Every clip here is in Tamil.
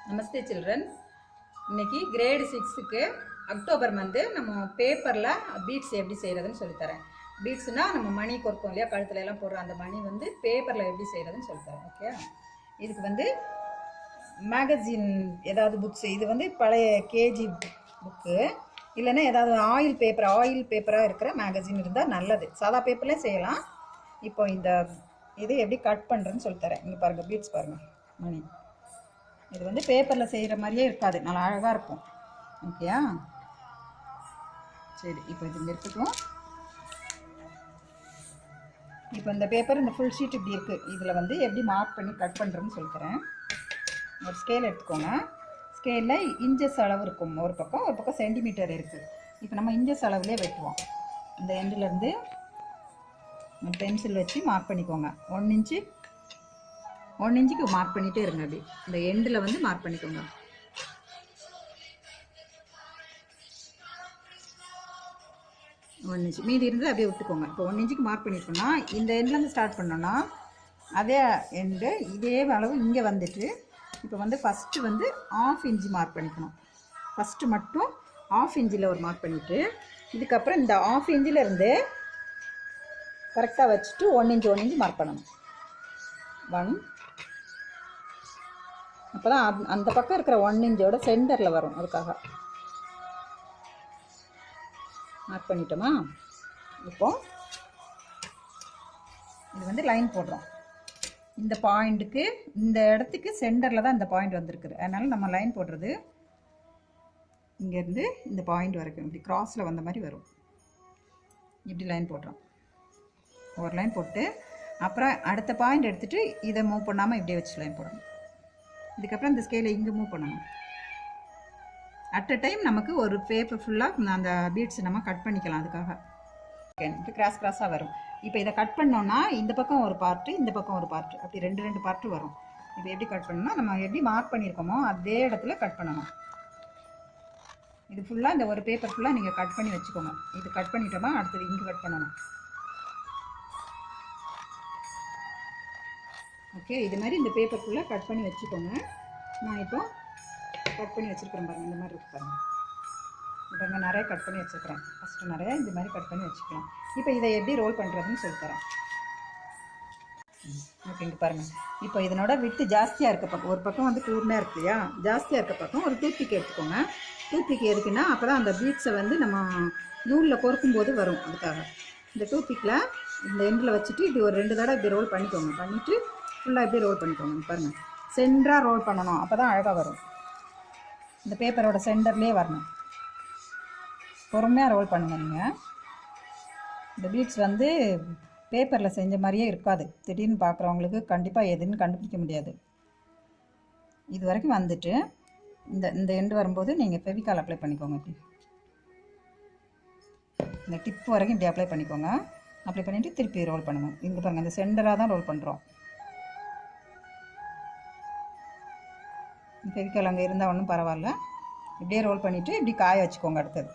நமஸ்தே சில்ட்ரன். இன்னைக்கு கிரேட் 6க்கு அக்டோபர் மந்த் நம்ம பேப்பரில் பீட்ஸ் எப்படி செய்கிறதுன்னு சொல்லித்தரேன். பீட்ஸ்னால் நம்ம மணி கொறுப்போம் இல்லையா, கழுத்துல எல்லாம் போடுற அந்த மணி பேப்பரில் எப்படி செய்கிறதுன்னு சொல்லித்தரேன். ஓகே, இதுக்கு மேகசின் ஏதாவது புக்ஸ், இது பழைய கேஜி புக்கு இல்லைன்னா ஏதாவது ஆயில் பேப்பராக இருக்கிற மேகசின் இருந்தால் நல்லது. சாதா பேப்பர்லேயே செய்யலாம். இப்போ இந்த இது எப்படி கட் பண்ணுறேன்னு சொல்லித்தரேன். இங்கே பாருங்கள், பீட்ஸ் பாருங்கள், மணி. இது பேப்பரில் செய்கிற மாதிரியே இருக்காது, நல்லா அழகாக இருக்கும். ஓகேயா, சரி. இப்போ இது இருக்கட்டும். இப்போ இந்த பேப்பர், இந்த ஃபுல் ஷீட் இப்படி இருக்குது. இதில் எப்படி மார்க் பண்ணி கட் பண்ணுறேன்னு சொல்லித்தரேன். ஒரு ஸ்கேல் எடுத்துக்கோங்க. ஸ்கேலில் இன்ச்சஸ் அளவு இருக்கும், ஒரு பக்கம் சென்டிமீட்டர் இருக்குது. இப்போ நம்ம இன்ச்சஸ் அளவுலேயே வெட்டுவோம். இந்த எண்டுலேருந்து பென்சில் வச்சு மார்க் பண்ணிக்கோங்க. 1 இன்ச்சுக்கு மார்க் பண்ணிகிட்டே இருங்க. அப்படி இந்த எண்டில் மார்க் பண்ணிக்கோங்க. ஒன் இன்ச்சு மீதி இருந்து அப்படியே விட்டுக்கோங்க. இப்போ 1 இன்ச்சுக்கு மார்க் பண்ணிட்டோம்னா இந்த எண்ட்லேருந்து ஸ்டார்ட் பண்ணோன்னா அதே எண்டு இதே அளவு இங்கே வந்துட்டு இப்போ ஃபஸ்ட்டு 1/2 இன்ச்சு மார்க் பண்ணிக்கணும். ஃபஸ்ட்டு மட்டும் 1/2 இன்ச்சில் ஒரு மார்க் பண்ணிவிட்டு இதுக்கப்புறம் இந்த 1/2 இன்ச்சில் இருந்து கரெக்டாக வச்சுட்டு 1 இன்ச்சு மார்க் பண்ணணும். 1. அப்போ தான் அந்த பக்கம் இருக்கிற 1 இன்ச்சோட சென்டரில் வரும். அதுக்காக மார்க் பண்ணிட்டோமா. இப்போ இது லைன் போடுறோம். இந்த பாயிண்ட்டுக்கு, இந்த இடத்துக்கு சென்டரில் தான் இந்த பாயிண்ட் வந்திருக்குது. அதனால் நம்ம லைன் போடுறது இங்கேருந்து இந்த பாயிண்ட் வரைக்கும் இப்படி கிராஸில் வந்த மாதிரி வரும். இப்படி லைன் போடுறோம். ஒரு லைன் போட்டு அப்புறம் அடுத்த பாயிண்ட் எடுத்துகிட்டு இதை மூவ் பண்ணாமல் இப்படியே வச்சு லைன் போடணும். இதுக்கப்புறம் இந்த ஸ்கேலை இங்கே மூவ் பண்ணணும். அட் அ டைம் நமக்கு ஒரு பேப்பர் ஃபுல்லாக அந்த பீட்ஸ் நம்ம கட் பண்ணிக்கலாம். அதுக்காக இப்போ கிராஸாக வரும். இப்போ இதை கட் பண்ணோன்னா இந்த பக்கம் ஒரு பார்ட்டு, இந்த பக்கம் ஒரு பார்ட்டு, அப்படி ரெண்டு பார்ட்டு வரும். இப்போ எப்படி கட் பண்ணணும்னா நம்ம எப்படி மார்க் பண்ணியிருக்கோமோ அதே இடத்துல கட் பண்ணணும். இது ஃபுல்லாக இந்த ஒரு பேப்பர் ஃபுல்லாக நீங்கள் கட் பண்ணி வச்சுக்கோங்க. இது கட் பண்ணிட்டோமா அடுத்தது இங்கே கட் பண்ணணும். ஓகே, இது மாதிரி இந்த பேப்பர் ஃபுல்லாக கட் பண்ணி வச்சுக்கோங்க. நான் இப்போ கட் பண்ணி வச்சுருக்கிறேன் பாருங்கள். இந்த மாதிரி இருக்கு பாருங்கள். இப்போ இங்கே நிறைய கட் பண்ணி வச்சுருக்கிறேன். ஃபஸ்ட்டு நிறைய இந்த மாதிரி கட் பண்ணி வச்சுக்கலாம். இப்போ இதை எப்படி ரோல் பண்ணுறதுன்னு சொல்லித்தரேன். ஓகே, இங்கே பாருங்கள். இப்போ இதனோட விட்டு ஜாஸ்தியாக இருக்க பக்கம், ஒரு பக்கம் கூர்மையாக இருக்கு இல்லையா, ஜாஸ்தியாக இருக்க பக்கம் ஒரு டூத்பிக் எடுத்துக்கோங்க. டூத்பிக் எதுக்குன்னா அப்போ தான் அந்த பீட்ஸை நம்ம நூலில் பொறுக்கும்போது வரும். அதுக்காக இந்த டூத்பிக்கில் இந்த எண்டில் வச்சுட்டு இப்படி ஒரு 2 தடவை இப்படி ரோல் பண்ணிக்கோங்க. பண்ணிவிட்டு ஃபுல்லாக இப்படி ரோல் பண்ணிக்கோங்க. பாருங்கள், சென்டராக ரோல் பண்ணணும். அப்போ தான் அழகாக வரும். இந்த பேப்பரோட சென்டர்லேயே வரணும். பொறுமையாக ரோல் பண்ணுங்கள். நீங்கள் இந்த பீட்ஸ் பேப்பரில் செஞ்ச மாதிரியே இருக்காது. திடீர்னு பார்க்குறவங்களுக்கு கண்டிப்பாக எதுன்னு கண்டுபிடிக்க முடியாது. இது வரைக்கும் இந்த எண்டு வரும்போது நீங்கள் ஃபெவிகால் அப்ளை பண்ணிக்கோங்க. இப்படி இந்த டிப் வரைக்கும் இப்படி அப்ளை பண்ணிக்கோங்க. அப்ளை பண்ணிவிட்டு திருப்பி ரோல் பண்ணுங்கள். இங்கே பாருங்கள், இந்த சென்டராக தான் ரோல் பண்ணுறோம். ஃபெவிகால் அங்கே இருந்தால் ஒன்றும் பரவாயில்ல. இப்படியே ரோல் பண்ணிவிட்டு இப்படி காய வச்சுக்கோங்க. அடுத்தது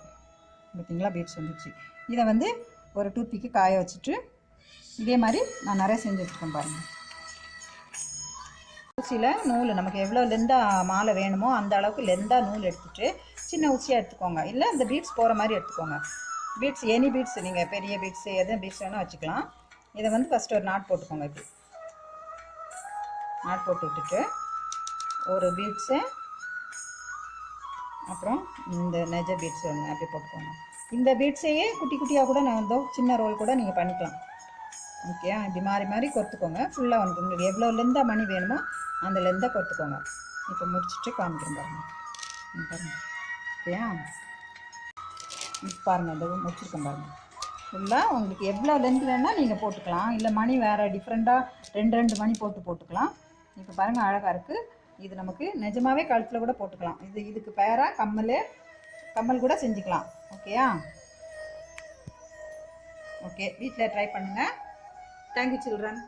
பார்த்தீங்களா, பீட்ஸ் வந்துச்சு. இதை ஒரு டூத்பிக்கு காய வச்சுட்டு இதே மாதிரி நான் நிறைய செஞ்சு வச்சுருக்கேன் பாருங்கள். ஊசியில் நூல் நமக்கு எவ்வளோ லெந்தாக மாலை வேணுமோ அந்த அளவுக்கு லெந்தாக நூல் எடுத்துகிட்டு சின்ன ஊசியாக எடுத்துக்கோங்க. இல்லை இந்த பீட்ஸ் போகிற மாதிரி எடுத்துக்கோங்க. பீட்ஸ் எனி பீட்ஸ், நீங்கள் பெரிய பீட்ஸு எதுவும் பீட்ஸ் வேணும் வச்சுக்கலாம். இதை ஃபஸ்ட்டு ஒரு நாட் போட்டுக்கோங்க. இப்படி நாட் போட்டு விட்டுட்டு ஒரு பீட்ஸு, அப்புறம் இந்த நெஜ பீட்ஸ் ஒன்று அப்படி போட்டுக்கோங்க. இந்த பீட்ஸையே குட்டி குட்டியாக கூட நான் சின்ன ரோல் கூட நீங்கள் பண்ணிக்கலாம். ஓகே, இப்படி மாறி மாறி கொத்துக்கோங்க. ஃபுல்லாக உங்களுக்கு எவ்வளோ லெந்தாக மணி வேணுமோ அந்த லெந்தாக கொத்துக்கோங்க. இப்போ முடிச்சுட்டு காமிக்கிறேன் பாருங்கள். பாருங்கள், ஓகேயா, இப்போ பாருங்கள், இந்த முடிச்சிருக்கேன் பாருங்கள். ஃபுல்லாக உங்களுக்கு எவ்வளோ லென்த் வேணால் நீங்கள் போட்டுக்கலாம். இல்லை மணி வேறு டிஃப்ரெண்ட்டாக 2 மணி போட்டுக்கலாம். இப்போ பாருங்கள், அழகாக இருக்குது. இது நமக்கு நிஜமாகவே கழுத்தில் கூட போட்டுக்கலாம். இதுக்கு பேராக கம்மல் கூட செஞ்சுக்கலாம். ஓகேயா, ஓகே, வீட்டில் ட்ரை பண்ணுங்கள். Thank you children.